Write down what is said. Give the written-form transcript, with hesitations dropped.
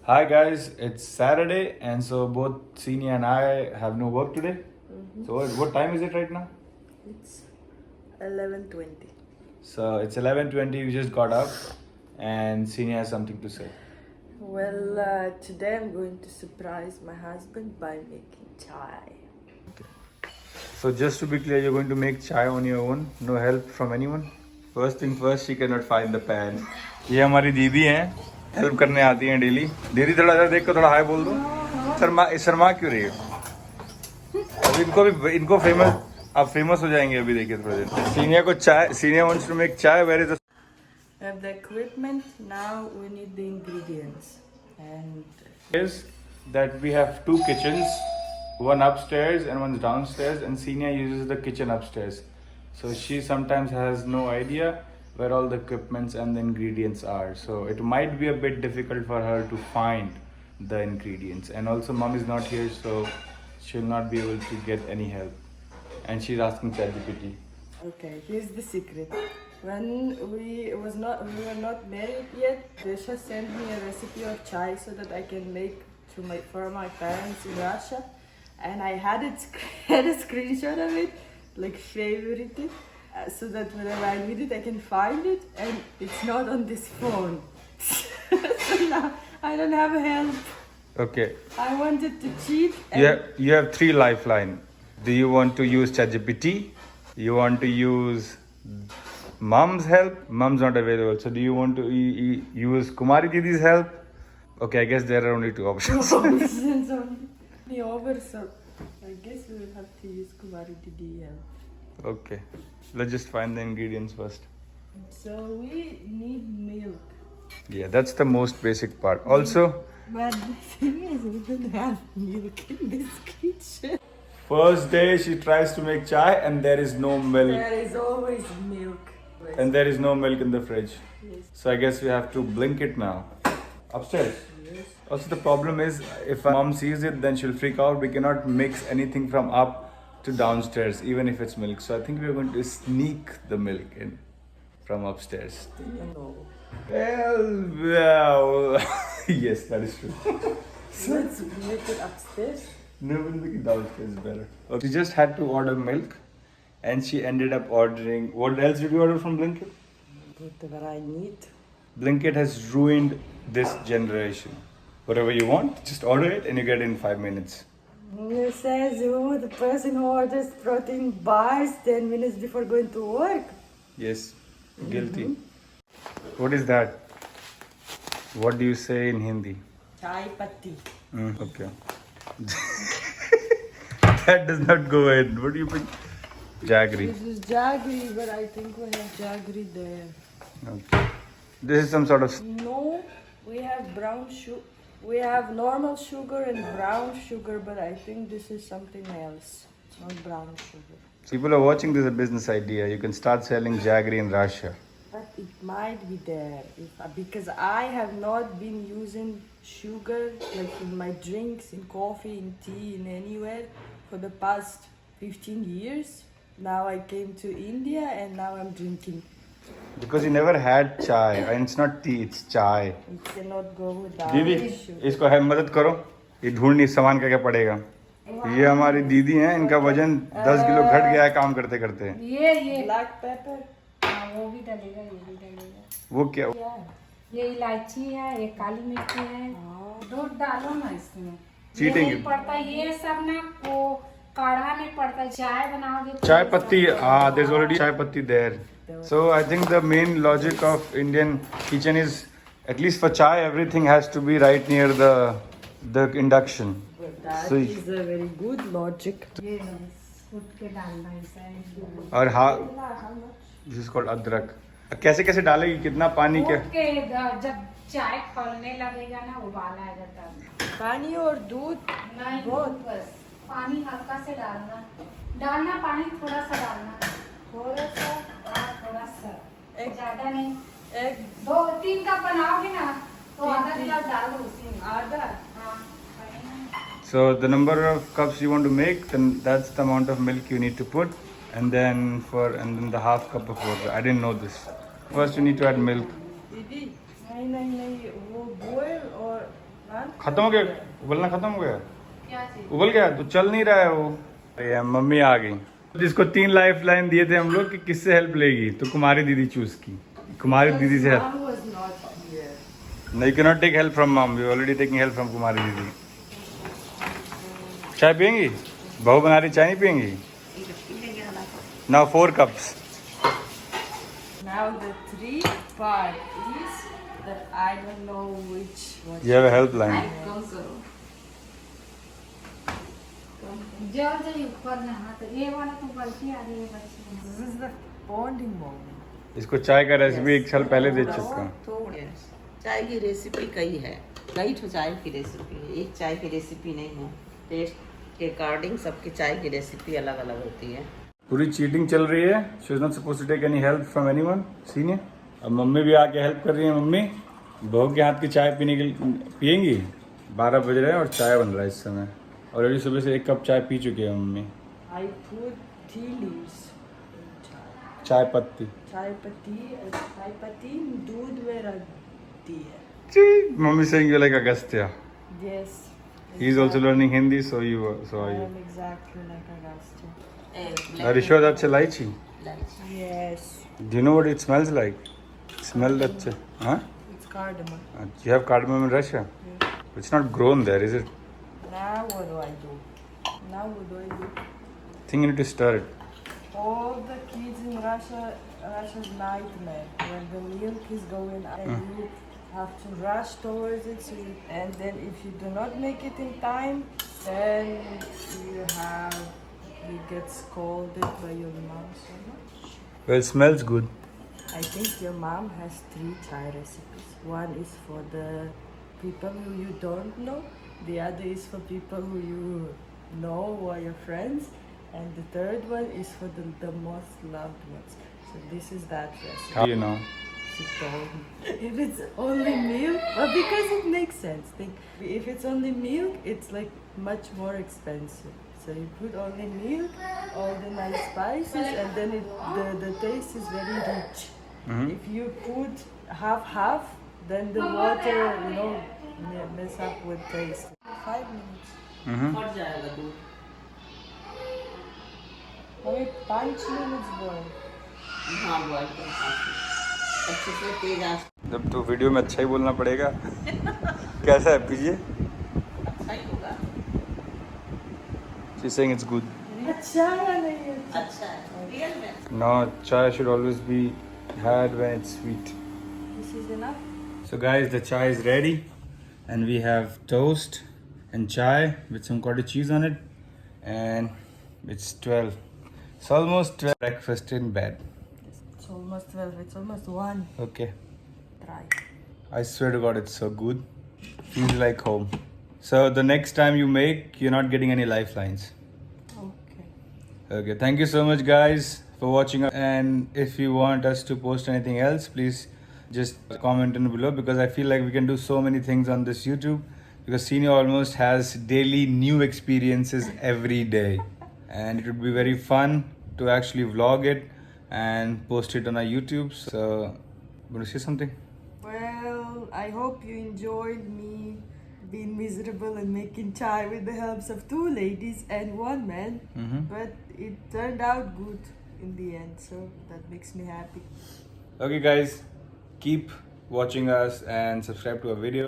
Hi guys, it's Saturday, and so both Sini and I have no work today. So what time is it right now? It's 11:20. So it's 11:20. We just got up, and Sini has something to say. Well, today I'm going to surprise my husband by making chai. So just to be clear, you're going to make chai on your own, no help from anyone. First thing first, she cannot find the pan. ये हमारी दीदी हैं, help करने आती हैं daily. दीदी थोड़ा इधर देख कर थोड़ा हाय बोल दो. शर्मा शर्मा क्यों रही हो? अब इनको फेमस आप फेमस हो जाएंगे अभी देखिए थोड़ा देर. सीनियर को चाय, senior wants to make chai. Where is the? I have the equipment, now we need the ingredients. And Is that we have two kitchens, one upstairs and one downstairs, and Senior uses the kitchen upstairs. So she sometimes has no idea where all the equipments and the ingredients are. So it might be a bit difficult for her to find the ingredients. And also mom is not here, so she'll not be able to get any help. And she's asking ChatGPT. okay, here's the secret. When we were not married yet, Desha sent me a recipe of chai so that I can make for my parents in Russia, and I had had a screenshot of it, like favorite it, so that whenever I need it, I can find it, and it's not on this phone. So now I don't have help. Okay. I wanted to cheat. And You have three lifeline. Do you want to use ChatGPT? You want to use mom's help? Mom's not available. So do you want to use Kumari Didi's help? Okay, I guess there are only two options. options only over, so I guess we will have to use Kumari Didi help. Okay. Let's just find the ingredients first. So we need milk. Yeah, that's the most basic part. Also, But the thing is, we don't have milk in this kitchen. first day she tries to make chai and there is no milk. There is always milk. And there is no milk in the fridge. Yes. So I guess we have to blink it now. Upstairs. Yes. Also, the problem is if mom sees it, then she'll freak out. We cannot mix anything from up to downstairs, even if it's milk. So I think we're going to sneak the milk in from upstairs. No. Well, yes, that is true. Let's make it upstairs. No, we'll make it downstairs better. Okay. She just had to order milk, and she ended up ordering. What else did you order from Blinkit? Whatever I need. Blinkit has ruined this generation. Whatever you want, just order it and you get it in 5 minutes. It says who the person who orders protein bars 10 minutes before going to work. Yes, guilty. What is that? What do you say in Hindi? Chai patti. Okay. That does not go in. What do you put? Jaggery. This is jaggery, but I think we have jaggery there. Okay. This is some sort of. No, we have brown sugar. We have normal sugar and brown sugar, but I think this is something else. It's not brown sugar. People are watching this as a business idea. You can start selling jaggery in Russia. But it might be there because I have not been using sugar like in my drinks, in coffee, in tea, in anywhere for the past 15 years. Now I came to India and now I'm drinking. Because you never had chai. And it's not tea, it's chai. It cannot go without दीदी sugar. इसको है मदद करो. ये ढूंढनी सामान क्या क्या पड़ेगा. ये हमारी दीदी हैं. इनका वजन 10 किलो घट गया है काम करते करते. ये Black pepper. हाँ, वो भी डलेगा, ये भी डलेगा। वो क्या? Yeah. ये इलायची है, ये काली मिर्ची है। दूध डालो ना इसमें। Cheating ये नहीं it. पड़ता, ये सब ना वो काढ़ा में पड़ता है। चाय बनाओगे तो Chai ये patti. सब- Ah, there's already chai patti there. So I think the main logic of Indian kitchen is, at least for chai, everything has to be right near the induction. But that So- is a very good logic. ये लो, कूट के डालना इसमें। और this is called अदरक. कैसे कैसे डालेगी, कितना पानी क्या? कूट के जब चाय खौलने लगेगा ना, उबाल आएगा तब। पानी और दूध. नहीं, बहुत. बस पानी हल्का से डालना पानी थोड़ा सा डालना, थोड़ा सा. थोड़ा सा, एक- ज्यादा नहीं। एक 2-3 कप बनाओगे ना तो आधा गिलास डाल दो उसी में। आधा. हाँ, So the number of cups you want to make, then that's the amount of milk you need to put, and then the half cup of water. I didn't know this. First you need to add milk. दीदी नहीं वो boil और खत्म हो गया उबलना, खत्म हो गया, क्या चीज? उबल गया तो चल नहीं रहा है वो। अरे मम्मी आ गई। जिसको 3 लाइफ लाइन दिए थे हम लोग कि किससे हेल्प लेगी, तो कुमारी दीदी चूज की। कुमारी दीदी से help. Mom was not here. No, you cannot take help from mom. We're already taking help from कुमारी दीदी। चाय पियेंगी? बहू बना रही, चाय नहीं पियेंगी? Now 4 cups. Now the 3 part is that I don't know which one. You have a helpline. कम करो। जल जाइए ऊपर में हाथ, ये वाला तो गलती आ रही है बच्चे। This is the bonding moment. इसको चाय का रेसिपी 1 साल पहले दे चुका। तो चाय की रेसिपी कई है, कई ठो चाय की रेसिपी है, एक चाय की रेसिपी नहीं है। टेस्ट के अकॉर्डिंग सबकी चाय की रेसिपी अलग अलग होती है। पूरी चीटिंग चल रही है। She is not supposed to take any help from anyone. Senior अब मम्मी भी आके हेल्प कर रही है। मम्मी बहू के हाथ की चाय पीने के लिए पियेंगी? 12 बज रहे हैं और चाय बन रहा है इस समय। ऑलरेडी सुबह से 1 कप चाय पी चुकी है mummy. I put tea leaves in chai. चाय पत्ती। चाय पत्ती दूध में रख दी है. Mummy saying you like Agastya. Yes. He is also learning Hindi, so are I you. am exactly like Agastya. Are you sure that's a lychee? Yes. Do you know what it smells like? Smell that? Huh? It's cardamom. You have cardamom in Russia? Yeah. It's not grown there, is it? Now what do I do? I think you need to stir it. All the kids in Russia's nightmare when the milk is going out and you have to rush towards it. And then if you do not make it in time, then you get scolded by your mom so much. Well, it smells good. I think your mom has 3 chai recipes. One is for the people who you don't know. The other is for people who you know who are your friends. And the third one is for the most loved ones. So this is that recipe. How do you know? She told me. If it's only milk, well, because it makes sense. Think, if it's only milk, it's like much more expensive. So you put only milk, all the nice spices, and then the taste is very rich. If you put half, then the water, mess up with taste. 5 minutes. फट जाएगा दूध। Only 5 minutes boil. हाँ boil कर अच्छे से तेज आंच। जब तो वीडियो में अच्छा ही बोलना पड़ेगा। कैसा है पीजिए? अच्छा ही होगा। She's saying it's good. अच्छा नहीं है. अच्छा है रियल में। No, chai should always be had when it's sweet. This is enough. So guys, the chai is ready and we have toast and chai with some cottage cheese on it, and it's 12. It's almost 12. Breakfast in bed. It's almost 12. It's almost 1. Okay. Try. I swear to God, it's so good. Feels like home. So the next time you make, you're not getting any lifelines. Okay. Okay, thank you so much guys for watching, and if you want us to post anything else, please just comment in below, because I feel like we can do so many things on this YouTube, because Senior almost has daily new experiences every day, and it would be very fun to actually vlog it and post it on our YouTube. So, want to say something? Well, I hope you enjoyed me being miserable and making chai with the helps of 2 ladies and 1 man. But it turned out good in the end, so that makes me happy. Okay guys, keep watching us and subscribe to our video.